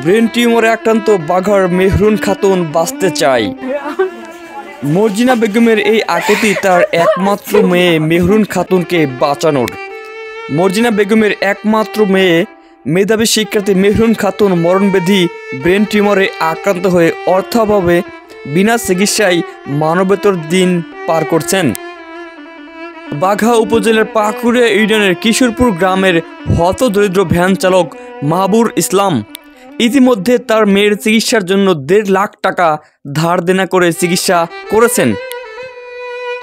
Brain টিউমারে আক্রান্ত বাঘার মেহরুন খাতুন বাঁচতে চায়। মর্জিনা বেগমের এই আকুতি তার একমাত্র মেয়ে মেহরুন খাতুনকে বাঁচানোর। মর্জিনা বেগমের একমাত্র মেয়ে মেধাবী শিক্ষার্থী মেহরুন খাতুন মরণব্যাধি ব্রেন টিউমারে আক্রান্ত হয়ে অর্থাভাবে বিনা চিকিৎসায় মানবেতর দিন পার করছেন। বাঘা উপজেলার পাকুড়িয়া ইউনিয়নের কিশোরপুর গ্রামের হতদরিদ্র ভ্যান চালক মাহবুর ইসলাম ইতিমধ্যে তার মেয়ের চিকিৎসার জন্য 1.5 লাখ টাকা ধার দেনা করে চিকিৎসা করেছেন।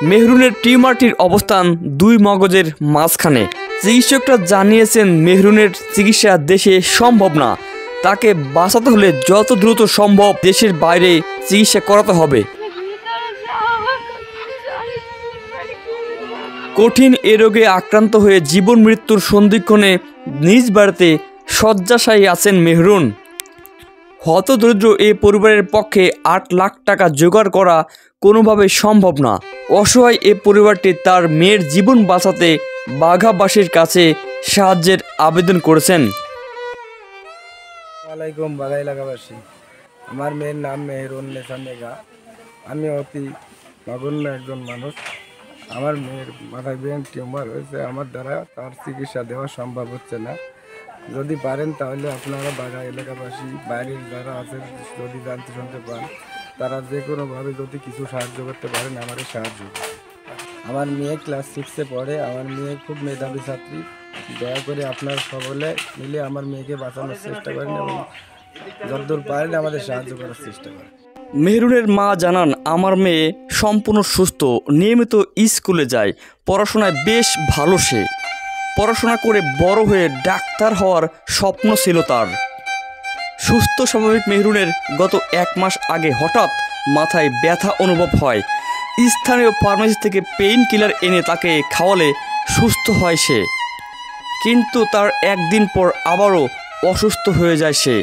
মেহরুনের টিউমারটির অবস্থান 2 মগজের মাঝখানে। চিকিৎসকরা জানিয়েছেন মেহরুনের চিকিৎসা দেশে সম্ভব না, তাকে বাঁচাতে হলে যত দ্রুত সম্ভব দেশের বাইরে চিকিৎসা করাতে হবে। কঠিন এ রোগে আক্রান্ত হয়ে জীবন মৃত্যুর সন্ধিক্ষণে নিজ বাড়িতে শয্যাশায়ী আছেন মেহরুন। হতদরিদ্র এই পরিবারের পক্ষে 8 লাখ টাকা জোগাড় করা কোনোভাবে সম্ভব না। অসহায় এ পরিবারটি তার মেয়ের জীবন বাঁচাতে বাঘাবাসীর কাছে সাহায্যের আবেদন করেছেন। ওয়ালাইকুম বাঘা এলাকাবাসী, আমার মেয়ের নাম মেহরুন নেসা মেঘা। আমি অতি নগণ্য একজন মানুষ। আমার মেয়ের মাথায় ব্রেন টিউমার হয়েছে, আমার দ্বারা তার চিকিৎসা দেওয়া সম্ভব হচ্ছে না। যদি পারেন তাহলে আপনারা বাঘা এলাকাবাসী বাইরের যারা আছেন যদি জানতে শুনতে পান, তারা যে কোনোভাবে যদি কিছু সাহায্য করতে পারেন আমাদের সাহায্য। আমার মেয়ে ক্লাস 6-এ পড়ে, আমার মেয়ে খুব মেধাবী ছাত্রী। দয়া করে আপনারা সকলে মিলে আমার মেয়েকে বাঁচানোর চেষ্টা করেন এবং যতদূর পারেন আমাদের সাহায্য করার চেষ্টা করেন। মেহরুনের মা জানান, আমার মেয়ে সম্পূর্ণ সুস্থ, নিয়মিত স্কুলে যায়, পড়াশোনায় বেশ ভালো। সে পড়াশোনা করে বড় হয়ে ডাক্তার হওয়ার স্বপ্ন ছিল তার। সুস্থ স্বাভাবিক মেহরুনের গত 1 মাস আগে হঠাৎ মাথায় ব্যথা অনুভব হয়। স্থানীয় ফার্মেসি থেকে পেইন কিলার এনে তাকে খাওয়ালে সুস্থ হয় সে, কিন্তু তার 1 দিন পর আবারও অসুস্থ হয়ে যায় সে।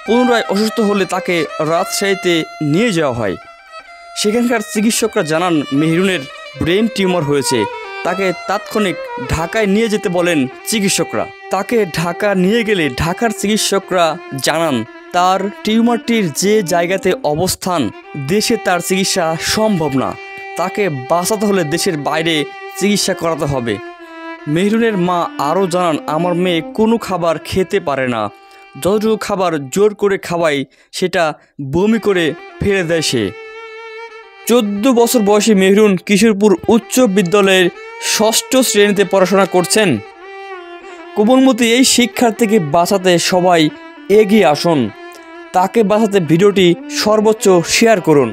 পুনরায় অসুস্থ হলে তাকে রাজশাহীতে নিয়ে যাওয়া হয়। সেখানকার চিকিৎসকরা জানান মেহরুনের ব্রেন টিউমার হয়েছে। তাকে তাৎক্ষণিক ঢাকায় নিয়ে যেতে বলেন চিকিৎসকরা। তাকে ঢাকা নিয়ে গেলে ঢাকার চিকিৎসকরা জানান তার টিউমারটির যে জায়গাতে অবস্থান দেশে তার চিকিৎসা সম্ভব না, তাকে বাঁচাতে হলে দেশের বাইরে চিকিৎসা করাতে হবে। মেহরুনের মা আরও জানান, আমার মেয়ে কোনো খাবার খেতে পারে না, যতটুকু খাবার জোর করে খাওয়াই সেটা বমি করে ফেলে দেয় সে। 14 বছর বয়সী মেহরুন কিশোরপুর উচ্চ বিদ্যালয়ের 6ষ্ঠ শ্রেণীতে পড়াশোনা করছেন। কোমলমতি এই শিক্ষার্থীকে বাঁচাতে সবাই এগিয়ে আসুন। তাকে বাঁচাতে ভিডিওটি সর্বোচ্চ শেয়ার করুন।